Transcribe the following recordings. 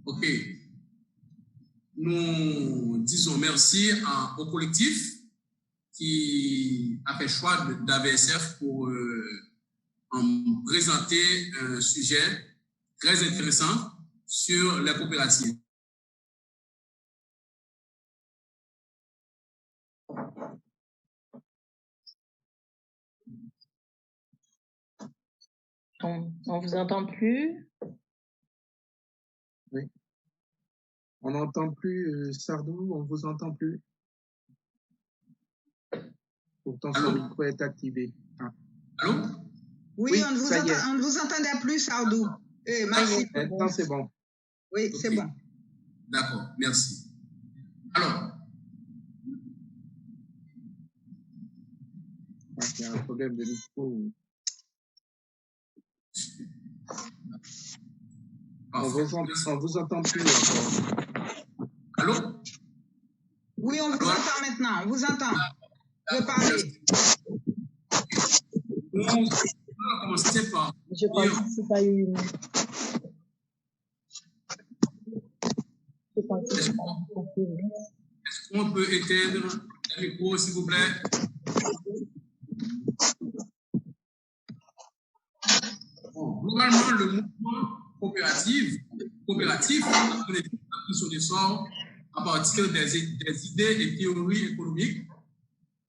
OK. Nous disons merci au collectif qui a fait choix d'AVSF pour présenter un sujet très intéressant sur les coopératives. On ne vous entend plus? Oui. On n'entend plus Sardou, on ne vous entend plus. Pourtant, son micro est activé. Ah. Allô? Oui, on ne vous entendait plus, Sardou. Merci. Maintenant, c'est bon. Oui, okay. C'est bon. D'accord, merci. Alors, il y a un problème de micro. On vous entend plus encore. Allô? Oui, on vous entend maintenant. On vous entend. Je parler. On va commencer par... Je pense que c'est pas une... Est-ce qu'on peut éteindre le micro, s'il vous plaît? Bon, globalement, le mouvement coopératif, on a pris son essor à partir des idées et théories économiques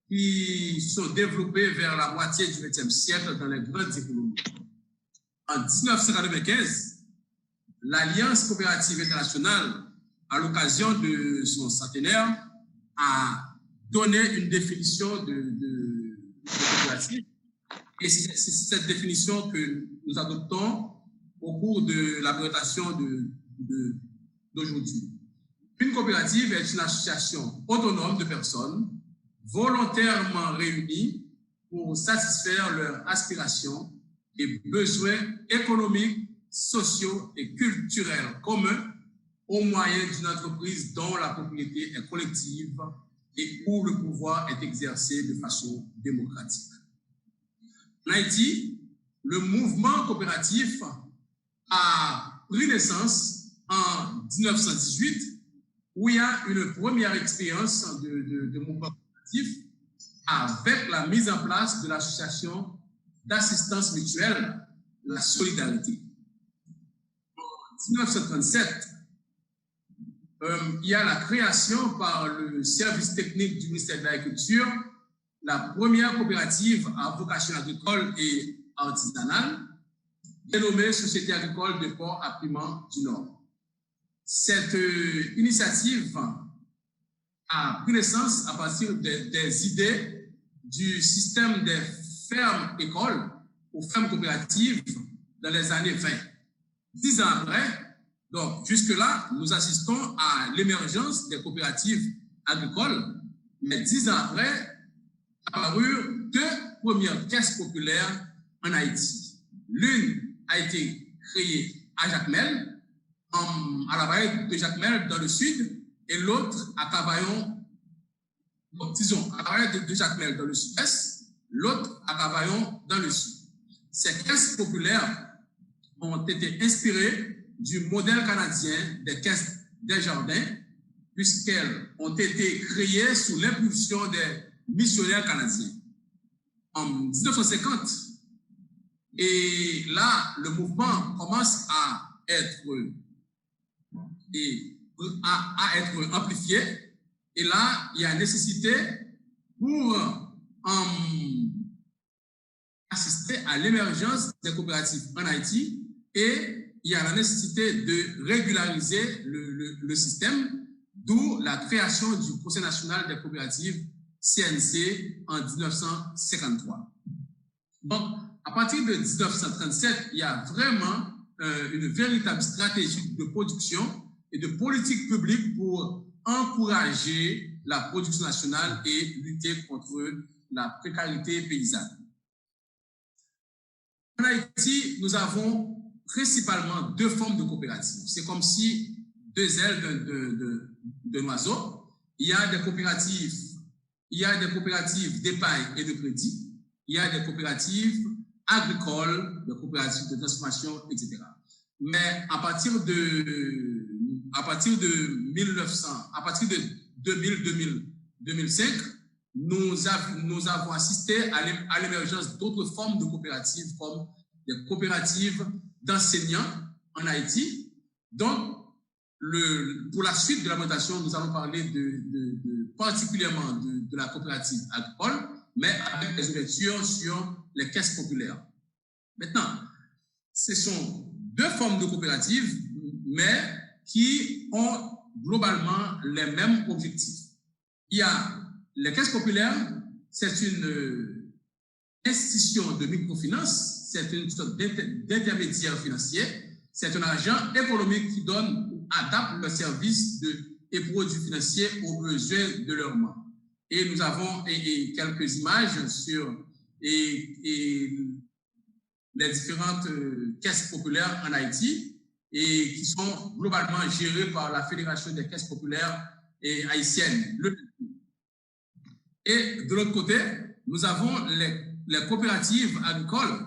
qui sont développées vers la moitié du XXe siècle dans les grandes économies. En 1995, l'Alliance coopérative internationale, à l'occasion de son centenaire, a donné une définition de coopérative. Et c'est cette définition que nous adoptons au cours de la présentation d'aujourd'hui. Une coopérative est une association autonome de personnes volontairement réunies pour satisfaire leurs aspirations et besoins économiques, sociaux et culturels communs au moyen d'une entreprise dont la propriété est collective et où le pouvoir est exercé de façon démocratique. En Haïti, le mouvement coopératif a pris naissance en 1918, où il y a une première expérience de mouvement coopératif avec la mise en place de l'association d'assistance mutuelle, la solidarité. En 1937, il y a la création par le service technique du ministère de l'Agriculture, la première coopérative à vocation agricole et artisanale, dénommée Société agricole de Port à Piment du Nord. Cette initiative a pris naissance à partir des idées du système des fermes-écoles aux fermes coopératives dans les années 20. 10 ans après, donc jusque-là, nous assistons à l'émergence des coopératives agricoles, mais 10 ans après, apparurent deux premières caisses populaires en Haïti. L'une a été créée à Jacmel, à la vallée de Jacmel dans le sud, et l'autre à Cavaillon, disons, à la vallée de Jacmel dans le sud-est, l'autre à Cavaillon dans le sud. Ces caisses populaires ont été inspirées du modèle canadien des caisses des jardins, puisqu'elles ont été créées sous l'impulsion des missionnaires canadiens. En 1950, et là, le mouvement commence à être amplifié, et là, il y a nécessité pour assister à l'émergence des coopératives en Haïti, et il y a la nécessité de régulariser le système, d'où la création du Conseil national des coopératives CNC en 1953. Donc, à partir de 1937, il y a vraiment une véritable stratégie de production et de politique publique pour encourager la production nationale et lutter contre la précarité paysanne. En Haïti, nous avons principalement deux formes de coopératives. C'est comme si deux ailes d'un oiseau. Il y a des coopératives d'épargne et de crédit. Il y a des coopératives agricoles, des coopératives de transformation, etc. Mais à partir de à partir de 1900, à partir de 2005, nous avons assisté à l'émergence d'autres formes de coopératives, comme des coopératives d'enseignants en Haïti. Donc, pour la suite de la présentation, nous allons parler particulièrement de la coopérative agricole, mais avec des ouvertures sur les caisses populaires. Maintenant, ce sont deux formes de coopératives, mais qui ont globalement les mêmes objectifs. Il y a les caisses populaires, c'est une institution de microfinance, c'est une sorte d'intermédiaire financier, c'est un agent économique qui donne ou adapte le service et produits financiers aux besoins de leurs membres. Et nous avons quelques images sur les différentes caisses populaires en Haïti et qui sont globalement gérées par la Fédération des caisses populaires haïtiennes. Et de l'autre côté, nous avons les coopératives agricoles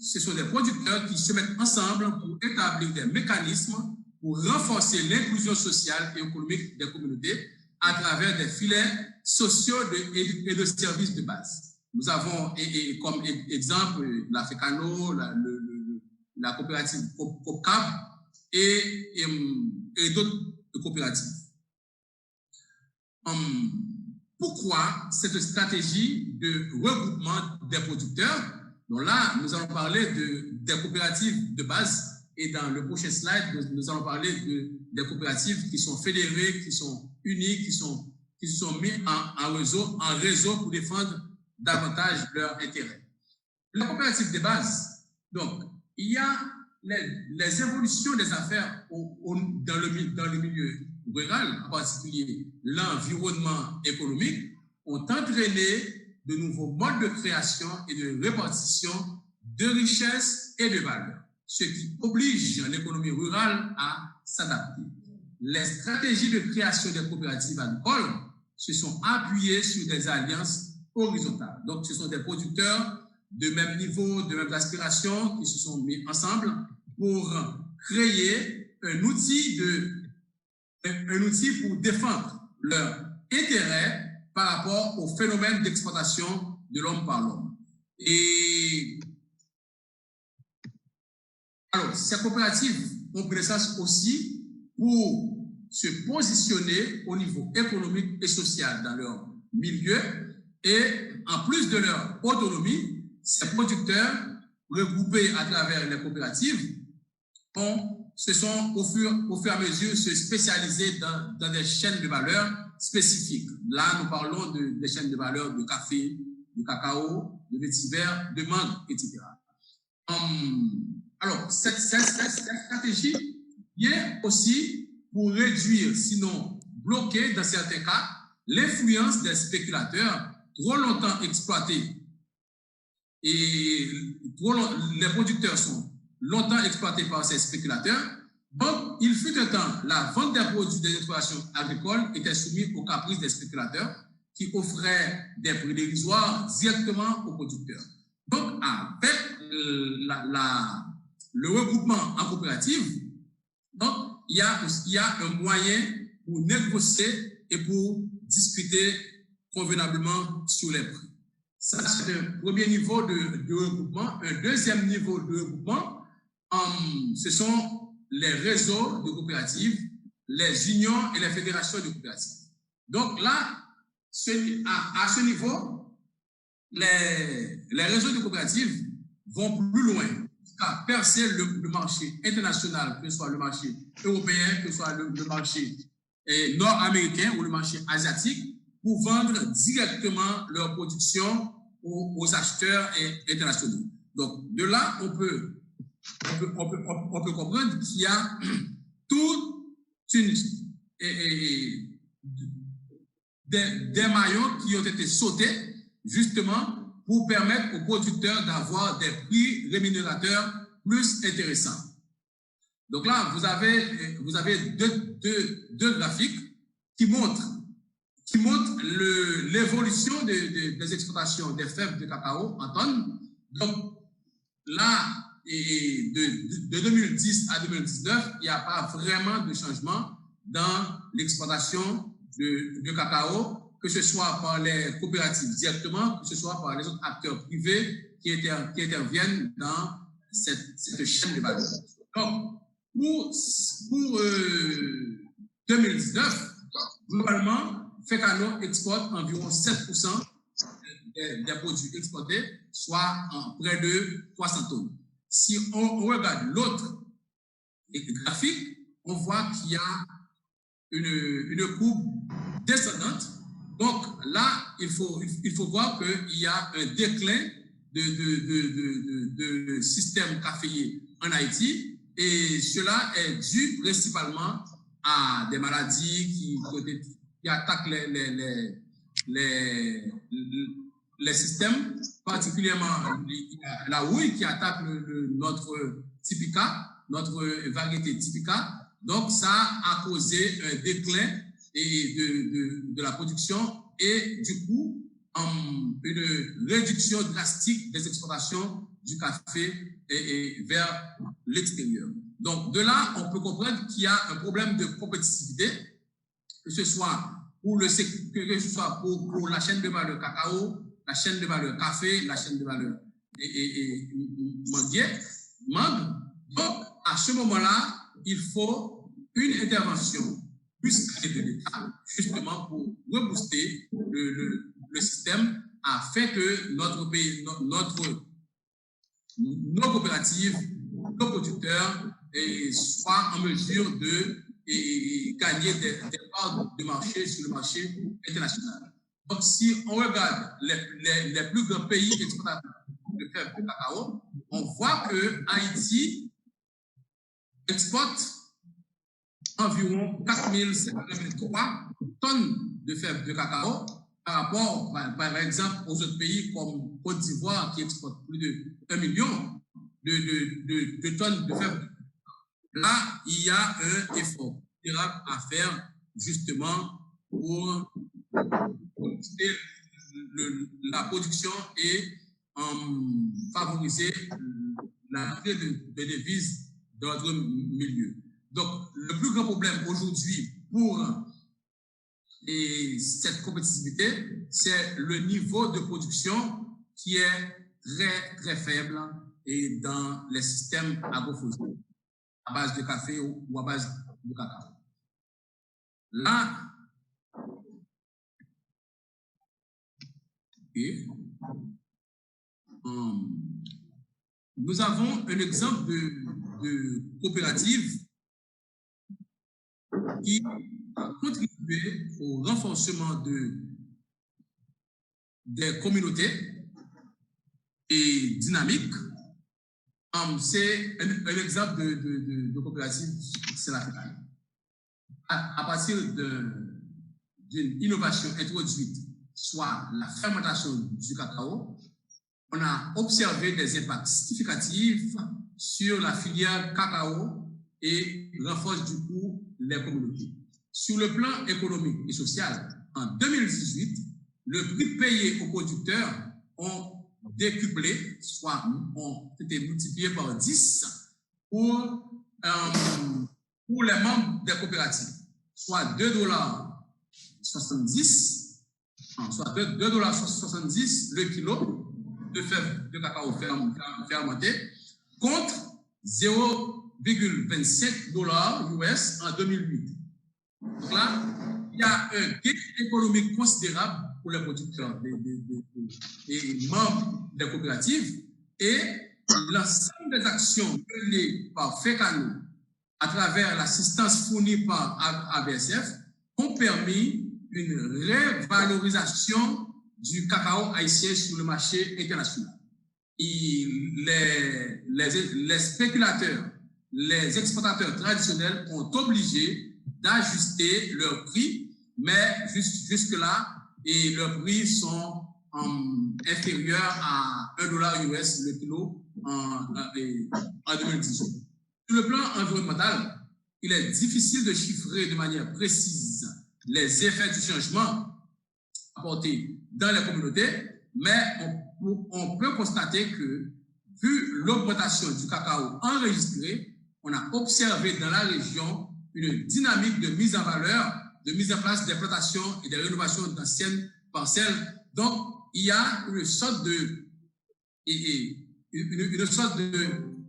ce sont des producteurs qui se mettent ensemble pour établir des mécanismes pour renforcer l'inclusion sociale et économique des communautés à travers des filets sociaux et de services de base. Nous avons comme exemple la FECANO, la coopérative COPCAP et d'autres coopératives. Pourquoi cette stratégie de regroupement des producteurs? Donc là, nous allons parler des coopératives de base et dans le prochain slide, nous allons parler des coopératives qui sont fédérées, qui sont unies, qui se sont mis en réseau pour défendre davantage leurs intérêts. La coopérative de base, donc, il y a les évolutions des affaires dans le milieu rural, en particulier l'environnement économique, ont entraîné de nouveaux modes de création et de répartition de richesses et de valeurs, ce qui oblige l'économie rurale à s'adapter. Les stratégies de création des coopératives agricoles se sont appuyées sur des alliances horizontales. Donc, ce sont des producteurs de même niveau, de même aspiration qui se sont mis ensemble pour créer un outil pour défendre leurs intérêts par rapport au phénomène d'exploitation de l'homme par l'homme. Et alors, ces coopératives ont pris naissance aussi pour se positionner au niveau économique et social dans leur milieu. Et en plus de leur autonomie, ces producteurs, regroupés à travers les coopératives, se sont au fur et à mesure se spécialisés dans des chaînes de valeur spécifiques. Là, nous parlons des chaînes de valeur de café, de cacao, de vétiver, de mangue, etc. Alors, cette stratégie vient aussi pour réduire, sinon bloquer dans certains cas, l'influence des spéculateurs trop longtemps exploités. Et les producteurs sont longtemps exploités par ces spéculateurs. Donc, il fut un temps, la vente des produits des exploitations agricoles était soumise aux caprices des spéculateurs qui offraient des prix dérisoires directement aux producteurs. Donc, avec le regroupement en coopérative, donc, il y a un moyen pour négocier et pour discuter convenablement sur les prix. Ça, c'est un premier niveau de regroupement. Un deuxième niveau de regroupement, ce sont les réseaux de coopératives, les unions et les fédérations de coopératives. Donc là, à ce niveau, les réseaux de coopératives vont plus loin, jusqu'à percer le marché international, que ce soit le marché européen, que ce soit le marché nord-américain ou le marché asiatique, pour vendre directement leur production aux acheteurs internationaux. Donc, de là, on peut comprendre qu'il y a des maillons qui ont été sautés justement pour permettre aux producteurs d'avoir des prix rémunérateurs plus intéressants. Donc là, vous avez deux graphiques qui montrent l'évolution des exploitations des fèves de cacao en tonnes. Donc là, et de 2010 à 2019, il n'y a pas vraiment de changement dans l'exploitation de cacao, que ce soit par les coopératives directement, que ce soit par les autres acteurs privés qui interviennent dans cette chaîne de valeur. Donc, pour 2019, globalement, FECANO exporte environ 7% des produits exportés, soit près de 300 tonnes. Si on regarde l'autre graphique, on voit qu'il y a une courbe descendante. Donc là, il faut voir qu'il y a un déclin de système caféier en Haïti, et cela est dû principalement à des maladies qui attaquent les systèmes, particulièrement la houille qui attaque notre typica, notre variété typica. Donc, ça a causé un déclin de la production et du coup, une réduction drastique des exportations du café vers l'extérieur. Donc, de là, on peut comprendre qu'il y a un problème de compétitivité, que ce soit pour la chaîne de valeur cacao, la chaîne de valeur café, la chaîne de valeur mangue. Donc, à ce moment-là, il faut une intervention plus de l'État, justement pour rebooster le système afin que notre pays, nos coopératives, nos producteurs soient en mesure de gagner des parts de marché sur le marché international. Donc, si on regarde les plus grands pays exportateurs de fèves de cacao, on voit que Haïti exporte environ 4053 tonnes de fèves de cacao par rapport, par exemple, aux autres pays comme Côte d'Ivoire qui exporte plus de 1 million de tonnes de fèves. Là, il y a un effort considérable à faire justement pour booster la production et favoriser l'entrée de devises dans notre milieu. Donc, le plus grand problème aujourd'hui pour cette compétitivité, c'est le niveau de production qui est très, très faible et dans les systèmes agroforestiers à base de café ou à base de cacao. Là, nous avons un exemple de coopérative qui a contribué au renforcement des communautés et dynamiques. C'est un exemple de coopérative, c'est la FECANO. À partir d'une innovation introduite, soit la fermentation du cacao, on a observé des impacts significatifs sur la filière cacao et renforce du coup les communautés. Sur le plan économique et social, en 2018, le prix payé aux producteurs ont décuplé, soit ont été multipliés par 10 pour les membres des coopératives, soit $2,70, soit $2,70 le kilo de fèves de cacao fermenté contre $0,25 US en 2008. Donc là, il y a un gain économique considérable pour les producteurs et membres des coopératives, et l'ensemble des actions menées par FECANO à travers l'assistance fournie par ABSF ont permis une révalorisation du cacao haïtien sur le marché international. Et les spéculateurs, les exportateurs traditionnels ont obligé d'ajuster leurs prix, mais jusque-là, et leurs prix sont inférieurs à $1 US le kilo en 2018. Sur le plan environnemental, il est difficile de chiffrer de manière précise les effets du changement apportés dans les communautés, mais on peut constater que vu l'augmentation du cacao enregistrée, on a observé dans la région une dynamique de mise en valeur, de mise en place des plantations et des rénovations d'anciennes parcelles. Donc, il y a une sorte de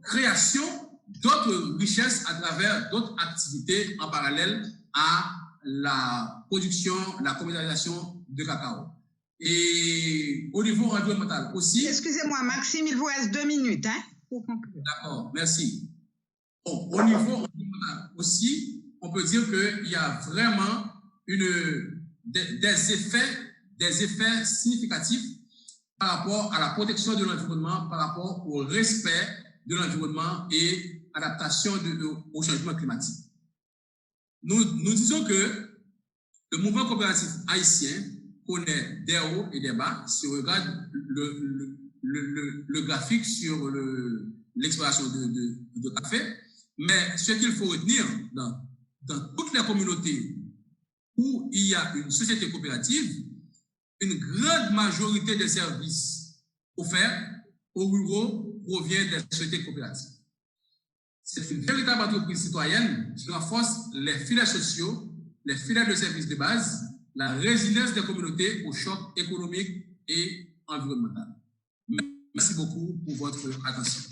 création d'autres richesses à travers d'autres activités en parallèle à la production, la commercialisation de cacao. Et au niveau environnemental aussi... Excusez-moi, Maxime, il vous reste 2 minutes, hein, pour conclure. D'accord, merci. Bon, au niveau environnemental aussi, on peut dire qu'il y a vraiment des effets significatifs par rapport à la protection de l'environnement, par rapport au respect de l'environnement et adaptation au changement climatique. Nous disons que le mouvement coopératif haïtien connaît des hauts et des bas. Si on regarde le graphique sur l'exploitation de café, mais ce qu'il faut retenir dans toutes les communautés où il y a une société coopérative, une grande majorité des services offerts aux ruraux provient des sociétés coopératives. C'est une véritable entreprise citoyenne qui renforce les filets sociaux, les filets de services de base, la résilience des communautés au choc économique et environnemental. Merci beaucoup pour votre attention.